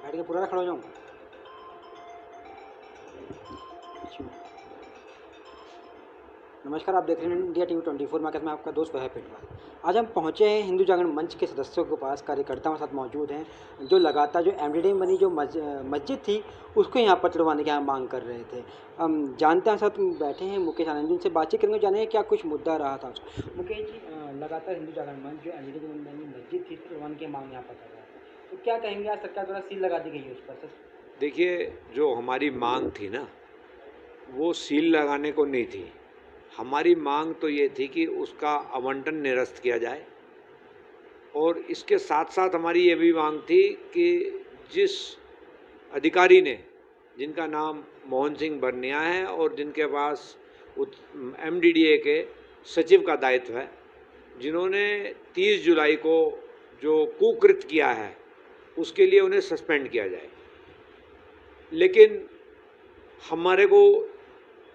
बैठ के पूरा खड़ा हो जाऊँ। नमस्कार, आप देख रहे हैं इंडिया टीवी 24 मैं आपका दोस्त वह पेटवा। आज हम पहुंचे हैं हिंदू जागरण मंच के सदस्यों के पास, कार्यकर्ताओं के साथ मौजूद हैं जो लगातार जो एमडीडी में बनी जो मस्जिद थी उसको यहाँ पर तुड़वाने की मांग कर रहे थे। हम जानते हैं साथ बैठे हैं मुकेश आनंद जी, उनसे बातचीत करेंगे, जाने क्या कुछ मुद्दा रहा था। मुकेश जी, लगातार हिंदू जागरण मंच जो एमडीडी में बनी मस्जिद थी तुड़वाने की मांग यहाँ पर कर रहा था, तो क्या कहेंगे? आज सरकार द्वारा सील लगा दी गई है उस पर। देखिए, जो हमारी मांग थी ना, वो सील लगाने को नहीं थी। हमारी मांग तो ये थी कि उसका आवंटन निरस्त किया जाए, और इसके साथ साथ हमारी ये भी मांग थी कि जिस अधिकारी ने, जिनका नाम मोहन सिंह बरनिया है और जिनके पास एमडीडीए के सचिव का दायित्व है, जिन्होंने 30 जुलाई को जो कुकृत्य किया है उसके लिए उन्हें सस्पेंड किया जाए। लेकिन हमारे को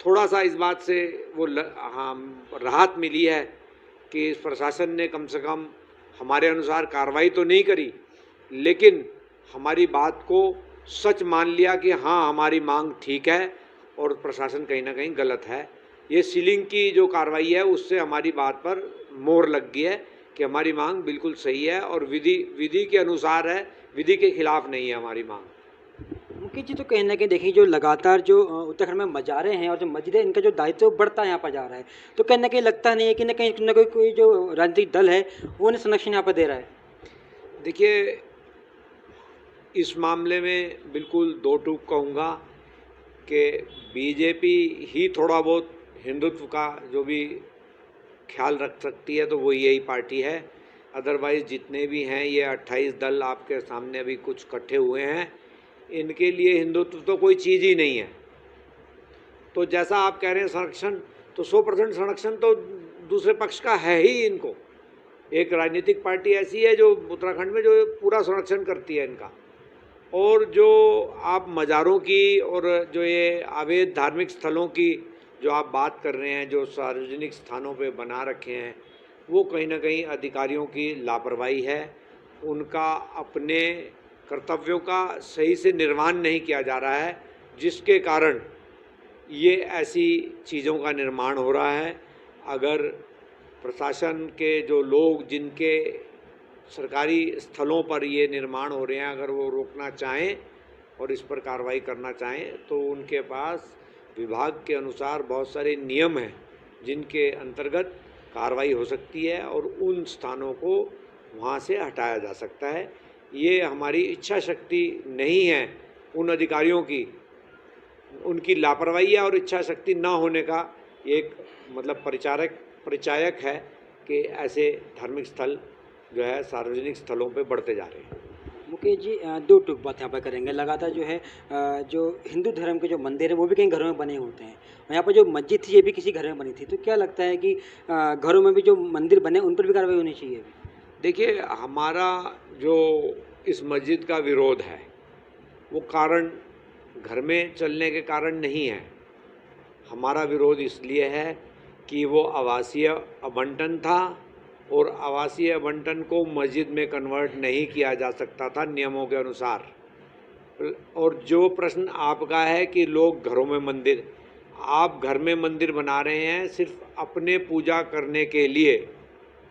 थोड़ा सा इस बात से वो राहत मिली है कि इस प्रशासन ने कम से कम हमारे अनुसार कार्रवाई तो नहीं करी, लेकिन हमारी बात को सच मान लिया कि हाँ, हमारी मांग ठीक है और प्रशासन कहीं ना कहीं गलत है। ये सीलिंग की जो कार्रवाई है उससे हमारी बात पर मोहर लग गई है कि हमारी मांग बिल्कुल सही है और विधि के अनुसार है, विधि के खिलाफ नहीं है हमारी मांग। मुकेश जी, तो कहीं ना कहीं देखिए जो लगातार जो उत्तराखंड में मजारे हैं और जो मस्जिद है, इनका जो दायित्व बढ़ता यहाँ पर जा रहा है, तो कहीं ना कहीं लगता नहीं है कि ना कोई जो राजनीतिक दल है वो उन्हें संरक्षण यहाँ पर दे रहा है। देखिए, इस मामले में बिल्कुल दो टूक कहूँगा कि बीजेपी ही थोड़ा बहुत हिंदुत्व का जो भी ख्याल रख सकती है तो वो यही पार्टी है। अदरवाइज़ जितने भी हैं, ये 28 दल आपके सामने अभी कुछ इकट्ठे हुए हैं, इनके लिए हिंदुत्व तो कोई चीज़ ही नहीं है। तो जैसा आप कह रहे हैं संरक्षण, तो 100% संरक्षण तो दूसरे पक्ष का है ही। इनको एक राजनीतिक पार्टी ऐसी है जो उत्तराखंड में जो पूरा संरक्षण करती है इनका। और जो आप मज़ारों की और जो ये अवैध धार्मिक स्थलों की जो आप बात कर रहे हैं, जो सार्वजनिक स्थानों पे बना रखे हैं, वो कहीं ना कहीं अधिकारियों की लापरवाही है। उनका अपने कर्तव्यों का सही से निर्वहन नहीं किया जा रहा है, जिसके कारण ये ऐसी चीज़ों का निर्माण हो रहा है। अगर प्रशासन के जो लोग जिनके सरकारी स्थलों पर ये निर्माण हो रहे हैं, अगर वो रोकना चाहें और इस पर कार्रवाई करना चाहें, तो उनके पास विभाग के अनुसार बहुत सारे नियम हैं जिनके अंतर्गत कार्रवाई हो सकती है और उन स्थानों को वहाँ से हटाया जा सकता है। ये हमारी इच्छा शक्ति नहीं है उन अधिकारियों की, उनकी लापरवाही है और इच्छा शक्ति ना होने का एक मतलब परिचायक है कि ऐसे धार्मिक स्थल जो है सार्वजनिक स्थलों पे बढ़ते जा रहे हैं। मुकेश जी, दो टूक बात यहाँ पर करेंगे। लगातार जो है जो हिंदू धर्म के जो मंदिर है वो भी कहीं घरों में बने होते हैं, और यहाँ पर जो मस्जिद थी ये भी किसी घर में बनी थी, तो क्या लगता है कि घरों में भी जो मंदिर बने उन पर भी कार्रवाई होनी चाहिए? देखिए, हमारा जो इस मस्जिद का विरोध है वो कारण घर में चलने के कारण नहीं है। हमारा विरोध इसलिए है कि वो आवासीय आवंटन था और आवासीय आवंटन को मस्जिद में कन्वर्ट नहीं किया जा सकता था नियमों के अनुसार। और जो प्रश्न आपका है कि लोग घरों में मंदिर, आप घर में मंदिर बना रहे हैं सिर्फ अपने पूजा करने के लिए,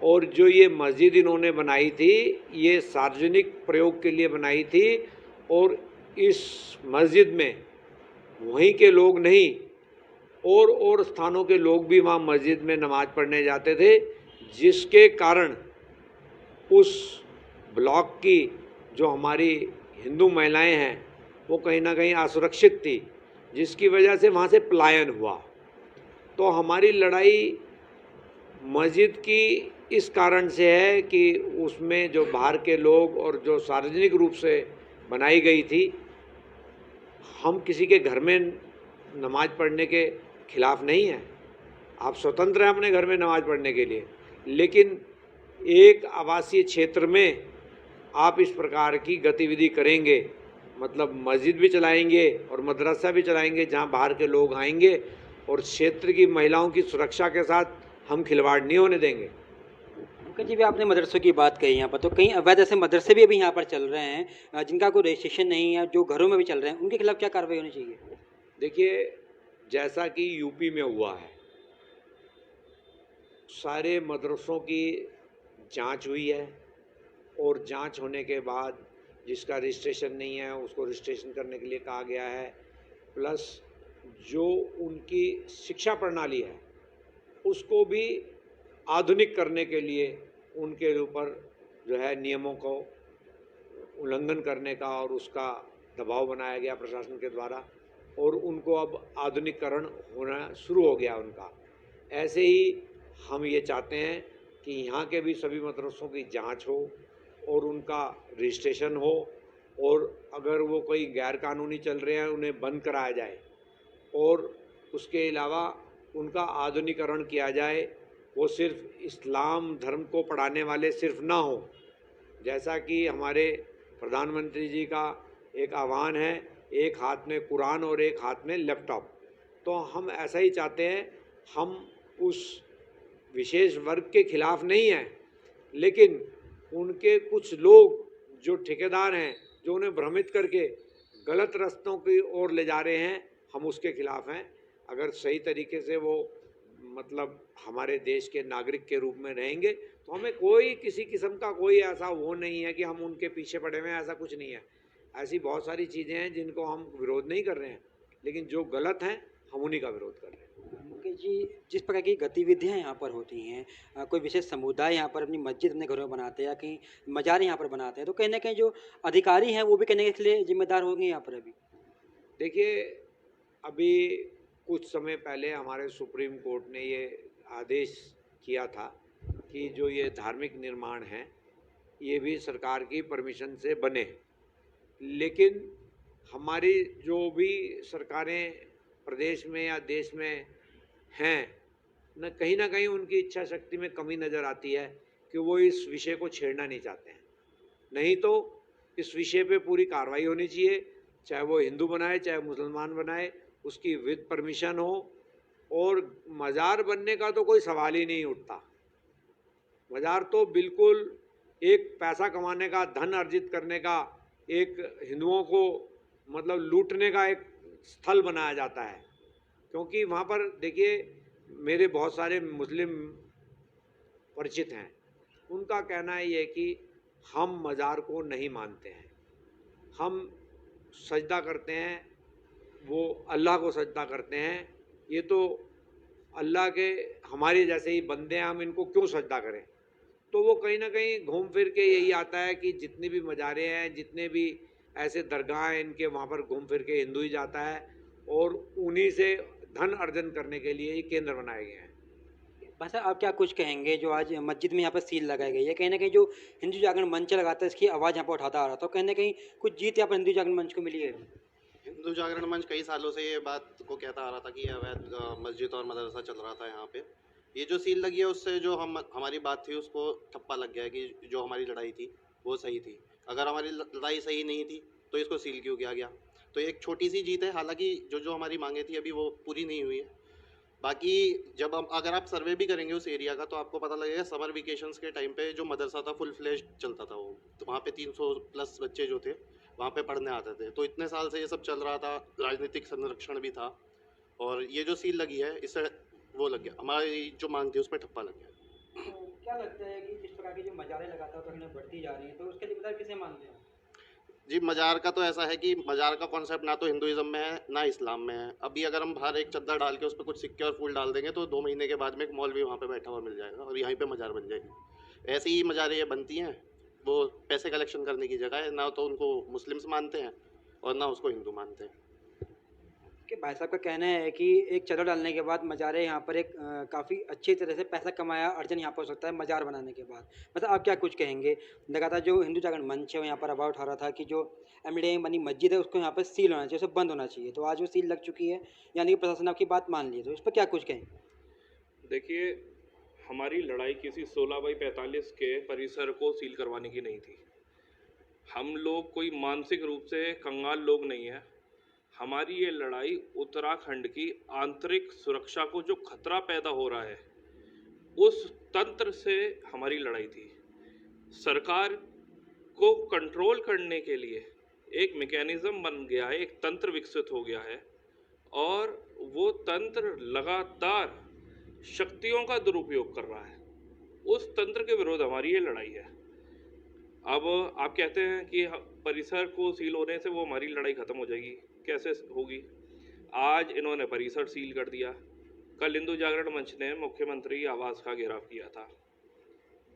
और जो ये मस्जिद इन्होंने बनाई थी ये सार्वजनिक प्रयोग के लिए बनाई थी, और इस मस्जिद में वहीं के लोग नहीं और स्थानों के लोग भी वहाँ मस्जिद में नमाज़ पढ़ने जाते थे, जिसके कारण उस ब्लॉक की जो हमारी हिंदू महिलाएं हैं वो कहीं ना कहीं असुरक्षित थी, जिसकी वजह से वहाँ से पलायन हुआ। तो हमारी लड़ाई मस्जिद की इस कारण से है कि उसमें जो बाहर के लोग और जो सार्वजनिक रूप से बनाई गई थी, हम किसी के घर में नमाज़ पढ़ने के खिलाफ नहीं हैं। आप स्वतंत्र हैं अपने घर में नमाज़ पढ़ने के लिए, लेकिन एक आवासीय क्षेत्र में आप इस प्रकार की गतिविधि करेंगे, मतलब मस्जिद भी चलाएंगे और मदरसा भी चलाएंगे जहां बाहर के लोग आएंगे, और क्षेत्र की महिलाओं की सुरक्षा के साथ हम खिलवाड़ नहीं होने देंगे। पंकज जी, भी आपने मदरसों की बात कही यहाँ पर, तो कई अवैध ऐसे मदरसे भी अभी यहाँ पर चल रहे हैं जिनका कोई रजिस्ट्रेशन नहीं है, जो घरों में भी चल रहे हैं, उनके खिलाफ क्या कार्रवाई होनी चाहिए? देखिए, जैसा कि यूपी में हुआ है, सारे मदरसों की जांच हुई है और जांच होने के बाद जिसका रजिस्ट्रेशन नहीं है उसको रजिस्ट्रेशन करने के लिए कहा गया है। प्लस जो उनकी शिक्षा प्रणाली है उसको भी आधुनिक करने के लिए उनके ऊपर जो है नियमों को उल्लंघन करने का और उसका दबाव बनाया गया प्रशासन के द्वारा, और उनको अब आधुनिकीकरण होना शुरू हो गया उनका। ऐसे ही हम ये चाहते हैं कि यहाँ के भी सभी मदरसों की जांच हो और उनका रजिस्ट्रेशन हो, और अगर वो कोई गैर कानूनी चल रहे हैं उन्हें बंद कराया जाए, और उसके अलावा उनका आधुनिकीकरण किया जाए। वो सिर्फ इस्लाम धर्म को पढ़ाने वाले सिर्फ ना हो, जैसा कि हमारे प्रधानमंत्री जी का एक आह्वान है, एक हाथ में कुरान और एक हाथ में लैपटॉप, तो हम ऐसा ही चाहते हैं। हम उस विशेष वर्ग के खिलाफ नहीं हैं, लेकिन उनके कुछ लोग जो ठेकेदार हैं, जो उन्हें भ्रमित करके गलत रास्तों की ओर ले जा रहे हैं, हम उसके खिलाफ हैं। अगर सही तरीके से वो मतलब हमारे देश के नागरिक के रूप में रहेंगे तो हमें कोई किसी किस्म का कोई ऐसा वो नहीं है कि हम उनके पीछे पड़े हुए हैं, ऐसा कुछ नहीं है। ऐसी बहुत सारी चीज़ें हैं जिनको हम विरोध नहीं कर रहे हैं, लेकिन जो गलत हैं हम उन्हीं का विरोध कर रहे हैं। मुकेश जी, जिस प्रकार की गतिविधियाँ यहाँ पर होती हैं, कोई विशेष समुदाय यहाँ पर अपनी मस्जिद अपने घरों में बनाते हैं या कहीं मजार यहाँ पर बनाते हैं, तो कहीं ना कहीं जो अधिकारी हैं वो भी कहने के लिए जिम्मेदार होंगे यहाँ पर अभी। देखिए, अभी कुछ समय पहले हमारे सुप्रीम कोर्ट ने ये आदेश किया था कि जो ये धार्मिक निर्माण हैं ये भी सरकार की परमिशन से बने, लेकिन हमारी जो भी सरकारें प्रदेश में या देश में हैं न कहीं उनकी इच्छा शक्ति में कमी नज़र आती है कि वो इस विषय को छेड़ना नहीं चाहते हैं। नहीं तो इस विषय पे पूरी कार्रवाई होनी चाहिए, चाहे वो हिंदू बनाए चाहे मुसलमान बनाए, उसकी विद परमिशन हो, और मज़ार बनने का तो कोई सवाल ही नहीं उठता। मज़ार तो बिल्कुल एक पैसा कमाने का, धन अर्जित करने का, एक हिंदुओं को मतलब लूटने का एक स्थल बनाया जाता है। क्योंकि वहाँ पर देखिए, मेरे बहुत सारे मुस्लिम परिचित हैं, उनका कहना ये है कि हम मज़ार को नहीं मानते हैं, हम सजदा करते हैं, वो अल्लाह को सजदा करते हैं। ये तो अल्लाह के हमारे जैसे ही बंदे हैं, हम इनको क्यों सजदा करें। तो वो कहीं ना कहीं घूम फिर के यही आता है कि जितनी भी मज़ारें हैं, जितने भी ऐसे दरगाह हैं, इनके वहाँ पर घूम फिर के हिंदू ही जाता है, और उन्हीं से धन अर्जन करने के लिए ये केंद्र बनाए गए हैं। भाई साहब, आप क्या कुछ कहेंगे जो आज मस्जिद में यहाँ पर सील लगाई गई है? कहीं ना कहीं जो हिंदू जागरण मंच लगाता है, इसकी आवाज़ यहाँ पर उठाता आ रहा था, तो कहीं ना कहीं कुछ जीत यहाँ पर हिंदू जागरण मंच को मिली है। हिंदू जागरण मंच कई सालों से ये बात को कहता आ रहा था कि ये अवैध मस्जिद और मदरसा चल रहा था यहाँ पे। ये जो सील लगी है उससे जो हमारी बात थी उसको ठप्पा लग गया है कि जो हमारी लड़ाई थी वो सही थी। अगर हमारी लड़ाई सही नहीं थी तो इसको सील क्यों किया गया। तो एक छोटी सी जीत है, हालांकि जो हमारी मांगे थी अभी वो पूरी नहीं हुई है। बाकी जब हम अगर आप सर्वे भी करेंगे उस एरिया का तो आपको पता लगेगा समर वेकेशंस के टाइम पे जो मदरसा था फुल फ्लेश चलता था वो, तो वहाँ पे 300 प्लस बच्चे जो थे वहाँ पे पढ़ने आते थे। तो इतने साल से ये सब चल रहा था, राजनीतिक संरक्षण भी था, और ये जो सील लगी है इससे वो लग गया, हमारी जो मांग थी उस पर ठप्पा लग गया। तो क्या लगता है कि जिस प्रकार की जो मजारें लगातार तो हमें बढ़ती जा रही हैं, तो उसके जिम्मेदार किसे मानते हैं? जी, मज़ार का तो ऐसा है कि मज़ार का कॉन्सेप्ट ना तो हिंदुइज्म में है ना इस्लाम में है। अभी अगर हम बाहर एक चद्दर डाल के उस पर कुछ सिक्के और फूल डाल देंगे तो 2 महीने के बाद में एक मौलवी वहाँ पे बैठा हुआ मिल जाएगा और यहीं पे मज़ार बन जाएगी। ऐसी ही मज़ारें ये बनती हैं, वो पैसे कलेक्शन करने की जगह है, ना तो उनको मुस्लिम्स मानते हैं और ना उसको हिंदू मानते हैं। कि भाई साहब का कहना है कि एक चदर डालने के बाद मज़ारे यहाँ पर एक काफ़ी अच्छी तरह से पैसा कमाया अर्जन यहाँ पर हो सकता है मज़ार बनाने के बाद। मतलब आप क्या कुछ कहेंगे? लगातार जो हिंदू जागरण मंच है वो यहाँ पर आवाज़ उठा रहा था कि जो एमडीए बनी मस्जिद है उसको यहाँ पर सील होना चाहिए, उसे बंद होना चाहिए, तो आज वो सील लग चुकी है, यानी कि प्रशासन आपकी बात मान ली है, तो इस पर क्या कुछ कहेंगे? देखिए, हमारी लड़ाई किसी 16x45 के परिसर को सील करवाने की नहीं थी। हम लोग कोई मानसिक रूप से कंगाल लोग नहीं हैं। हमारी ये लड़ाई उत्तराखंड की आंतरिक सुरक्षा को जो खतरा पैदा हो रहा है उस तंत्र से हमारी लड़ाई थी। सरकार को कंट्रोल करने के लिए एक मैकेनिज्म बन गया है, एक तंत्र विकसित हो गया है, और वो तंत्र लगातार शक्तियों का दुरुपयोग कर रहा है। उस तंत्र के विरोध हमारी ये लड़ाई है। अब आप कहते हैं कि परिसर को सील होने से वो हमारी लड़ाई खत्म हो जाएगी, कैसे होगी? आज इन्होंने परिसर सील कर दिया, कल हिंदू जागरण मंच ने मुख्यमंत्री आवास का घेराव किया था,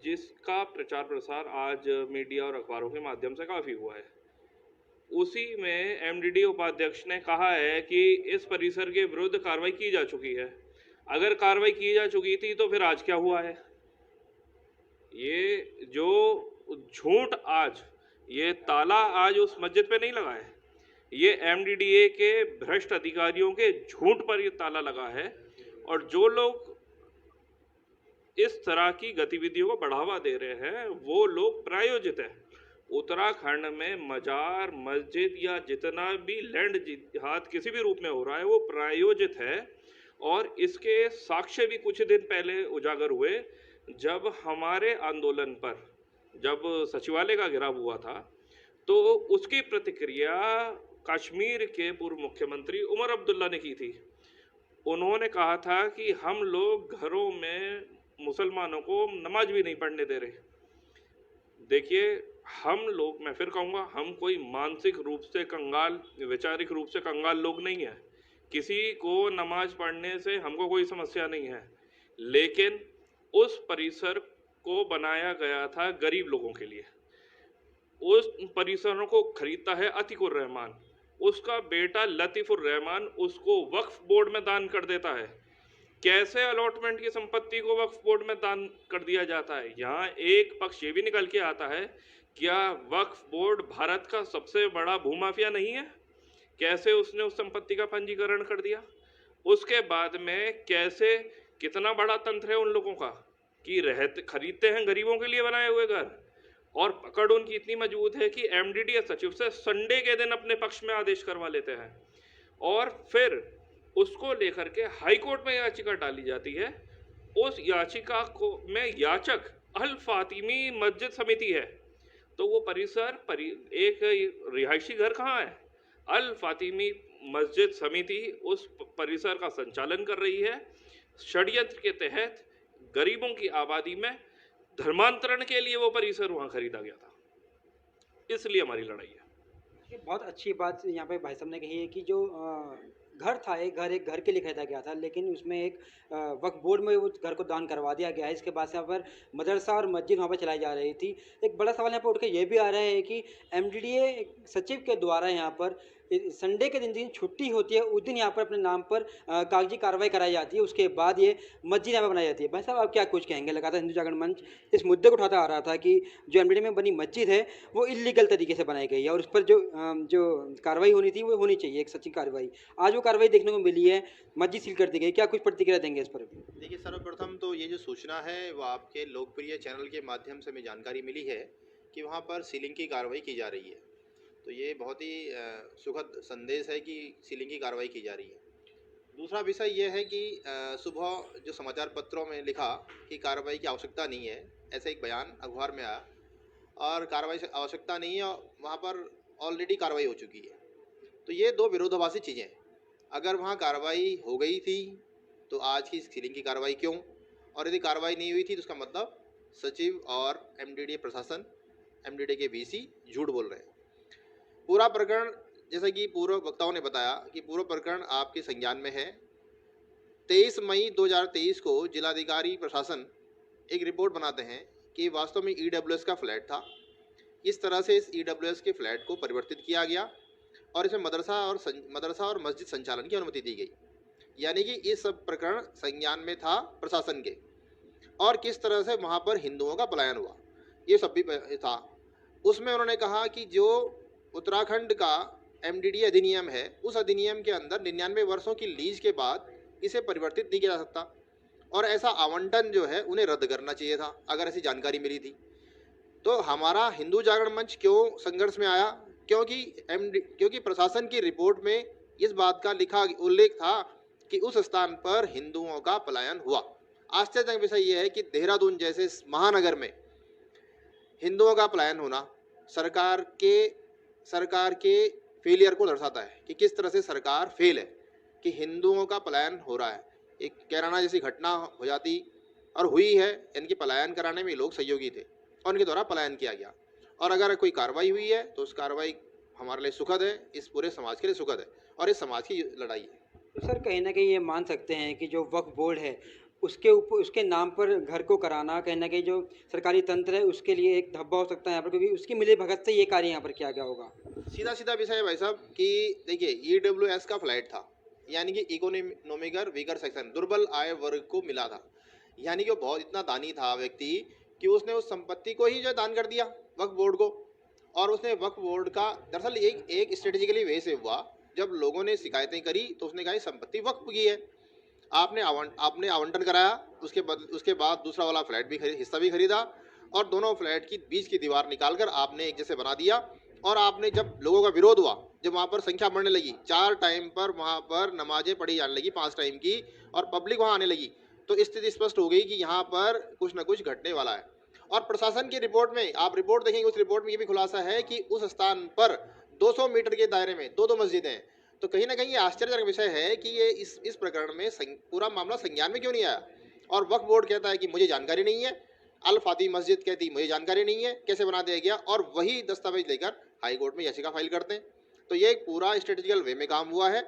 जिसका प्रचार प्रसार आज मीडिया और अखबारों के माध्यम से काफ़ी हुआ है। उसी में एमडीडी उपाध्यक्ष ने कहा है कि इस परिसर के विरुद्ध कार्रवाई की जा चुकी है। अगर कार्रवाई की जा चुकी थी तो फिर आज क्या हुआ है? ये जो झूठ आज, ये ताला आज उस मस्जिद पे नहीं लगा है, ये एमडीडीए के भ्रष्ट अधिकारियों के झूठ पर ये ताला लगा है। और जो लोग इस तरह की गतिविधियों को बढ़ावा दे रहे हैं वो लोग प्रायोजित है। उत्तराखंड में मजार, मस्जिद या जितना भी लैंड जिहाद किसी भी रूप में हो रहा है वो प्रायोजित है। और इसके साक्ष्य भी कुछ दिन पहले उजागर हुए, जब हमारे आंदोलन पर जब सचिवालय का घेराव हुआ था तो उसकी प्रतिक्रिया कश्मीर के पूर्व मुख्यमंत्री उमर अब्दुल्ला ने की थी। उन्होंने कहा था कि हम लोग घरों में मुसलमानों को नमाज भी नहीं पढ़ने दे रहे। देखिए, हम लोग, मैं फिर कहूँगा, हम कोई मानसिक रूप से कंगाल, वैचारिक रूप से कंगाल लोग नहीं हैं। किसी को नमाज पढ़ने से हमको कोई समस्या नहीं है, लेकिन उस परिसर को बनाया गया था गरीब लोगों के लिए। उस परिसरों को खरीदता है अतीकुर रहमान, उसका बेटा लतीफुर रहमान उसको वक्फ बोर्ड में दान कर देता है। कैसे अलॉटमेंट की संपत्ति को वक्फ बोर्ड में दान कर दिया जाता है? यहाँ एक पक्ष ये भी निकल के आता है, क्या वक्फ बोर्ड भारत का सबसे बड़ा भूमाफिया नहीं है? कैसे उसने उस संपत्ति का पंजीकरण कर दिया? उसके बाद में कैसे, कितना बड़ा तंत्र है उन लोगों का कि खरीदते हैं गरीबों के लिए बनाए हुए घर, और पकड़ उनकी इतनी मजबूत है कि एमडीडीए सचिव से संडे के दिन अपने पक्ष में आदेश करवा लेते हैं, और फिर उसको लेकर के हाई कोर्ट में याचिका डाली जाती है। उस याचिका को में याचक अल फातिमी मस्जिद समिति है। तो वो परिसर एक रिहायशी घर कहाँ है? अल फातिमी मस्जिद समिति उस परिसर का संचालन कर रही है। षड्यंत्र के तहत गरीबों की आबादी में धर्मांतरण के लिए वो परिसर वहाँ खरीदा गया था। इसलिए हमारी लड़ाई है। ये बहुत अच्छी बात यहाँ पे भाई साहब ने कही है कि जो घर था, एक घर के लिए खरीदा गया था, लेकिन उसमें एक वक्फ बोर्ड में उस घर को दान करवा दिया गया है। इसके बाद से यहाँ पर मदरसा और मस्जिद वहाँ पर चलाई जा रही थी। एक बड़ा सवाल यहाँ पर उठ के ये भी आ रहा है कि एमडीडीए सचिव के द्वारा यहाँ पर संडे के दिन छुट्टी होती है, उस दिन यहाँ पर अपने नाम पर कागजी कार्रवाई कराई जाती है। उसके बाद ये मस्जिद यहाँ पर बनाई जाती है। भाई साहब, आप क्या कुछ कहेंगे? लगातार हिंदू जागरण मंच इस मुद्दे को उठाता आ रहा था कि जो एमडीडीए में बनी मस्जिद है वो इलीगल तरीके से बनाई गई है और उस पर जो कार्रवाई होनी थी वो होनी चाहिए, एक सच्ची कार्रवाई। आज वो कार्रवाई देखने को मिली है, मस्जिद सील कर दी गई। क्या कुछ प्रतिक्रिया देंगे इस पर? देखिए, सर्वप्रथम तो ये जो सूचना है वो आपके लोकप्रिय चैनल के माध्यम से हमें जानकारी मिली है कि वहाँ पर सीलिंग की कार्रवाई की जा रही है। तो ये बहुत ही सुखद संदेश है कि सीलिंग की कार्रवाई की जा रही है। दूसरा विषय यह है कि सुबह जो समाचार पत्रों में लिखा कि कार्रवाई की आवश्यकता नहीं है, ऐसा एक बयान अखबार में आया, और कार्रवाई की आवश्यकता नहीं है और वहाँ पर ऑलरेडी कार्रवाई हो चुकी है। तो ये दो विरोधाभासी चीज़ें हैं। अगर वहाँ कार्रवाई हो गई थी तो आज की सीलिंग की कार्रवाई क्यों? और यदि कार्रवाई नहीं हुई थी तो उसका मतलब सचिव और एमडीडीए प्रशासन, एमडीडीए के वीसी झूठ बोल रहे हैं। पूरा प्रकरण, जैसा कि पूर्व वक्ताओं ने बताया कि पूरा प्रकरण आपके संज्ञान में है। 23 मई 2023 को जिलाधिकारी प्रशासन एक रिपोर्ट बनाते हैं कि वास्तव में ईडब्ल्यूएस का फ्लैट था। इस तरह से इस ईडब्ल्यूएस के फ्लैट को परिवर्तित किया गया और इसमें मदरसा और मस्जिद संचालन की अनुमति दी गई। यानी कि ये सब प्रकरण संज्ञान में था प्रशासन के, और किस तरह से वहाँ पर हिंदुओं का पलायन हुआ ये सब भी था। उसमें उन्होंने कहा कि जो उत्तराखंड का एमडीडीए अधिनियम है, उस अधिनियम के अंदर 99 वर्षों की लीज के बाद इसे परिवर्तित नहीं किया जा सकता, और ऐसा आवंटन जो है उन्हें रद्द करना चाहिए था अगर ऐसी जानकारी मिली थी। तो हमारा हिंदू जागरण मंच क्यों संघर्ष में आया? क्योंकि प्रशासन की रिपोर्ट में इस बात का उल्लेख था कि उस स्थान पर हिंदुओं का पलायन हुआ। आश्चर्यजनक विषय ये है कि देहरादून जैसे इस महानगर में हिंदुओं का पलायन होना सरकार के फेलियर को दर्शाता है कि किस तरह से सरकार फेल है, कि हिंदुओं का पलायन हो रहा है। एक कैराना जैसी घटना हो जाती और हुई है, इनके पलायन कराने में ये लोग सहयोगी थे और उनके द्वारा पलायन किया गया। और अगर कोई कार्रवाई हुई है तो उस कार्रवाई हमारे लिए सुखद है, इस पूरे समाज के लिए सुखद है और इस समाज की लड़ाई है। तो सर कहीं ना कहीं ये मान सकते हैं कि जो वक्फ बोर्ड है उसके ऊपर उसके नाम पर घर को कराना कहीं ना कहीं जो सरकारी तंत्र है उसके लिए एक धब्बा हो सकता है यहाँ पर, क्योंकि उसकी मिली भगत से ये कार्य यहाँ पर किया गया होगा। सीधा सीधा विषय है भाई साहब कि देखिए EWS का फ्लैट था, यानी कि इकोनॉमिकल वीकर सेक्शन, दुर्बल आय वर्ग को मिला था। यानी कि वो बहुत इतना दानी था व्यक्ति कि उसने उस संपत्ति को ही जो दान कर दिया वक्फ बोर्ड को। और उसने वक्फ बोर्ड का दरअसल एक स्ट्रेटेजिकली वे से हुआ, जब लोगों ने शिकायतें करी तो उसने कहा संपत्ति वक्फ की है, आपने आवंटन कराया, उसके बाद दूसरा वाला फ्लैट भी हिस्सा भी खरीदा और दोनों फ्लैट की बीच की दीवार निकालकर आपने एक जैसे बना दिया। और आपने जब लोगों का विरोध हुआ, जब वहाँ पर संख्या बढ़ने लगी, 4 टाइम पर वहाँ पर नमाजें पढ़ी जाने लगी 5 टाइम की और पब्लिक वहाँ आने लगी, तो स्थिति स्पष्ट हो गई कि यहाँ पर कुछ न कुछ घटने वाला है। और प्रशासन की रिपोर्ट में आप रिपोर्ट देखेंगे, उस रिपोर्ट में ये भी खुलासा है कि उस स्थान पर 200 मीटर के दायरे में 2 मस्जिदें हैं। तो कहीं ना कहीं ये आश्चर्यजनक विषय है कि ये इस प्रकरण में पूरा मामला संज्ञान में क्यों नहीं आया। और वक्फ बोर्ड कहता है कि मुझे जानकारी नहीं है, अल फातिह मस्जिद कहती मुझे जानकारी नहीं है, कैसे बना दिया गया, और वही दस्तावेज लेकर हाई कोर्ट में याचिका फाइल करते हैं। तो ये एक पूरा स्ट्रेटेजिकल वे में काम हुआ है,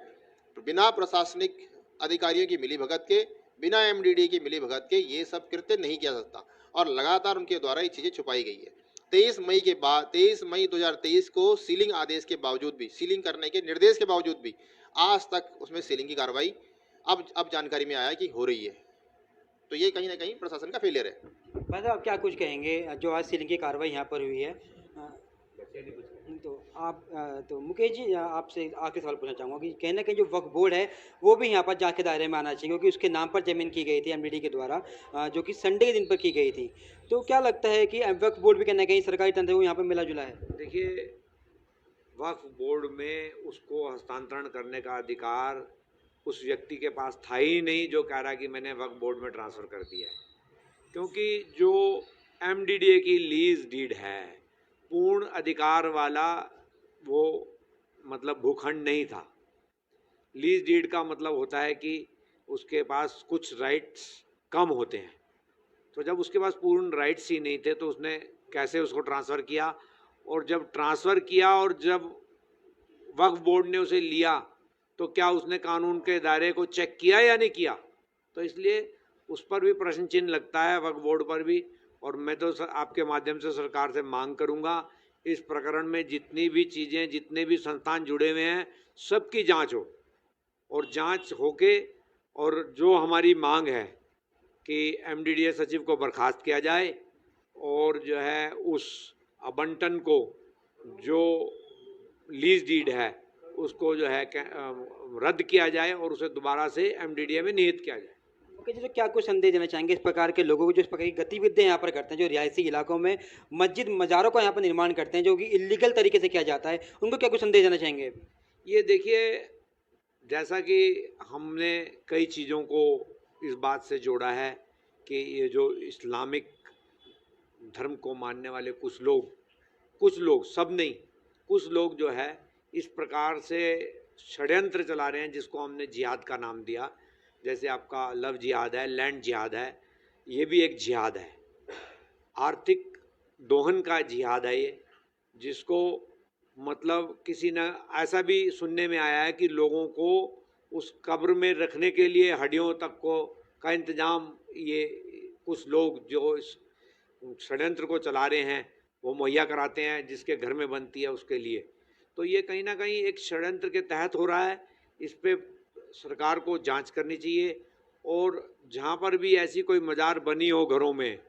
बिना प्रशासनिक अधिकारियों की मिलीभगत के, बिना MDD की मिलीभगत के ये सब कृत्य नहीं किया सकता। और लगातार उनके द्वारा ये चीज़ें छुपाई गई है। 23 मई 2023 को सीलिंग आदेश के बावजूद भी, सीलिंग करने के निर्देश के बावजूद भी आज तक उसमें सीलिंग की कार्रवाई अब जानकारी में आया कि हो रही है। तो ये कहीं ना कहीं प्रशासन का फेलियर है। भाई साहब आप क्या कुछ कहेंगे जो आज सीलिंग की कार्रवाई यहाँ पर हुई है? तो आप तो मुकेश जी आपसे आखिरी सवाल पूछना चाहूँगा कि कहीं ना कहीं जो वक्फ बोर्ड है वो भी यहाँ पर जांच के दायरे में आना चाहिए, क्योंकि उसके नाम पर जमीन की गई थी MDD के द्वारा, जो कि संडे के दिन पर की गई थी। तो क्या लगता है कि वक्फ बोर्ड भी कहीं ना कहीं सरकारी तंत्र को यहाँ पर मिला जुला है? देखिए, वक्फ बोर्ड में उसको हस्तांतरण करने का अधिकार उस व्यक्ति के पास था ही नहीं जो कह रहा कि मैंने वक्फ बोर्ड में ट्रांसफ़र कर दिया है, क्योंकि जो MDDA की लीज डीड है, पूर्ण अधिकार वाला वो मतलब भूखंड नहीं था। लीज डीड का मतलब होता है कि उसके पास कुछ राइट्स कम होते हैं, तो जब उसके पास पूर्ण राइट्स ही नहीं थे तो उसने कैसे उसको ट्रांसफ़र किया, और जब ट्रांसफ़र किया और जब वक्फ बोर्ड ने उसे लिया तो क्या उसने कानून के दायरे को चेक किया या नहीं किया? तो इसलिए उस पर भी प्रश्न चिन्ह लगता है, वक्फ बोर्ड पर भी। और मैं तो आपके माध्यम से सरकार से मांग करूंगा, इस प्रकरण में जितनी भी चीज़ें, जितने भी संस्थान जुड़े हुए हैं, सबकी जांच हो, और जांच होके और जो हमारी मांग है कि MDDA सचिव को बर्खास्त किया जाए और जो है उस आवंटन को, जो लीज डीड है उसको जो है रद्द किया जाए और उसे दोबारा से MDDA में निहित किया जाए। ओके जी, तो क्या कुछ संदेश देना चाहेंगे इस प्रकार के लोगों को जो इस प्रकार की गतिविधियां यहाँ पर करते हैं, जो रिहायशी इलाकों में मस्जिद मज़ारों का यहाँ पर निर्माण करते हैं, जो कि इलीगल तरीके से किया जाता है, उनको क्या कुछ संदेश देना चाहेंगे? ये देखिए, जैसा कि हमने कई चीज़ों को इस बात से जोड़ा है कि ये जो इस्लामिक धर्म को मानने वाले कुछ लोग, सब नहीं, कुछ लोग जो है इस प्रकार से षड्यंत्र चला रहे हैं जिसको हमने जिहाद का नाम दिया। जैसे आपका लव जिहाद है, लैंड जिहाद है, ये भी एक जिहाद है, आर्थिक दोहन का जिहाद है ये, जिसको मतलब किसी ने ऐसा भी सुनने में आया है कि लोगों को उस कब्र में रखने के लिए हड्डियों तक का इंतज़ाम ये कुछ लोग जो इस षड्यंत्र को चला रहे हैं वो मुहैया कराते हैं, जिसके घर में बनती है उसके लिए। तो ये कहीं ना कहीं एक षड्यंत्र के तहत हो रहा है। इस पे सरकार को जांच करनी चाहिए, और जहाँ पर भी ऐसी कोई मज़ार बनी हो घरों में,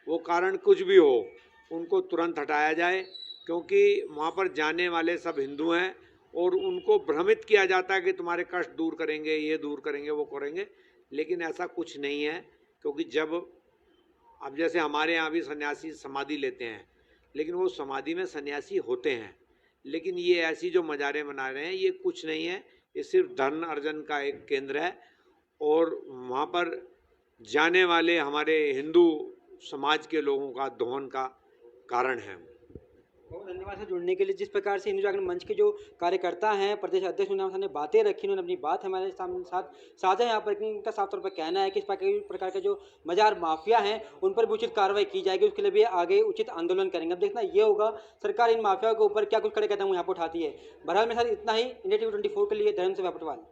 वो कारण कुछ भी हो, उनको तुरंत हटाया जाए, क्योंकि वहाँ पर जाने वाले सब हिंदू हैं और उनको भ्रमित किया जाता है कि तुम्हारे कष्ट दूर करेंगे, ये दूर करेंगे, वो करेंगे, लेकिन ऐसा कुछ नहीं है। क्योंकि जब अब जैसे हमारे यहाँ भी सन्यासी समाधि लेते हैं, लेकिन वो समाधि में सन्यासी होते हैं, लेकिन ये ऐसी जो मज़ारें बना रहे हैं ये कुछ नहीं है, ये सिर्फ धन अर्जन का एक केंद्र है। और वहाँ पर जाने वाले हमारे हिंदू समाज के लोगों का दोहन का कारण है। बहुत धन्यवाद सर जुड़ने के लिए। जिस प्रकार से हिंदू जागरण मंच के जो कार्यकर्ता हैं, प्रदेश अध्यक्ष ने बातें रखी, उन्होंने अपनी बात हमारे साथ साझा यहाँ पर की। इनका साफ तौर पर कहना है कि इस प्रकार के जो मजार माफिया हैं उन पर भी उचित कार्रवाई की जाएगी, उसके लिए भी आगे उचित आंदोलन करेंगे। अब देखना ये होगा सरकार इन माफियाओं के ऊपर क्या कुछ कड़े कदम यहाँ पर उठाती है। बहरहाल में सर इतना ही। इंडिया टीवी 24 के लिए धर्म से पटवाल।